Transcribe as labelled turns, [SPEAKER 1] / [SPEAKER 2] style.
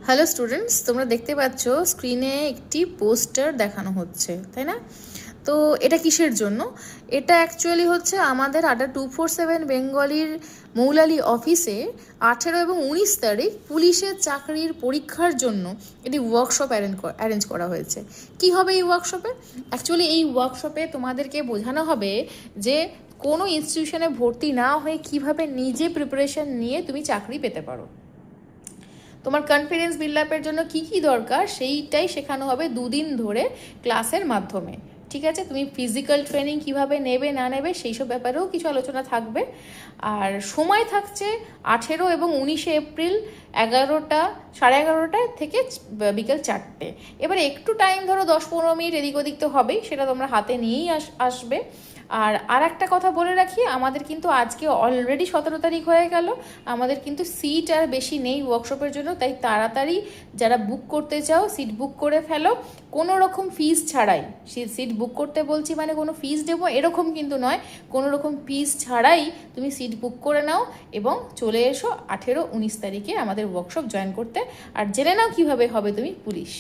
[SPEAKER 1] Hello students, তোমরা দেখতে পাচ্ছ স্ক্রিনে একটি পোস্টার দেখানো হচ্ছে, তাই না? তো এটা কিসের জন্য? এটা অ্যাকচুয়ালি হচ্ছে আমাদের আড্ডা 247 বেঙ্গলির মৌলালি অফিসে 18 এবং 19 তারিখ পুলিশের চাকরির পরীক্ষার জন্য একটি ওয়ার্কশপ অ্যারেঞ্জ করা হয়েছে। কি হবে এই ওয়ার্কশপে? অ্যাকচুয়ালি এই ওয়ার্কশপে তোমাদেরকে বোঝানো হবে যে কোনো ইনস্টিটিউশনে ভর্তি না হয়ে কিভাবে নিজে প্রিপারেশন নিয়ে তুমি চাকরি পেতে পারো। তোমার কনফিডেন্স বিল্ড আপের জন্য কী কী দরকার সেইটাই শেখানো হবে 2 দিন ধরে ক্লাসের মাধ্যমে। ঠিক আছে, তুমি ফিজিক্যাল ট্রেনিং কিভাবে নেবে না নেবে সেই সব ব্যাপারেও কিছু আলোচনা থাকবে। আর সময় থাকছে 18 এবং 19 এপ্রিল 11টা থেকে বিকেল 4টে। এবারে একটু টাইম ধরো 10-15 মিনিট এদিক ওদিক তো হবেই, সেটা তোমরা হাতে নিয়েই আসবে। আর একটা কথা বলে রাখি, আমাদের কিন্তু আজকে অলরেডি 17 তারিখ হয়ে গেল, আমাদের কিন্তু সিট আর বেশি নেই ওয়ার্কশপের জন্য, তাই তাড়াতাড়ি যারা বুক করতে চাও সিট বুক করে ফেলো, কোনো রকম ফিস ছাড়াই। সিট বুক করতে বলছি মানে কোনো ফিস দেবো এরকম কিন্তু নয়, কোনো রকম ফিস ছাড়াই তুমি সিট বুক করে নাও এবং চলে এসো 18-19 তারিখে আমাদের ওয়ার্কশপ জয়েন করতে। আর জেনে নাও কীভাবে হবে তুমি পুলিশ।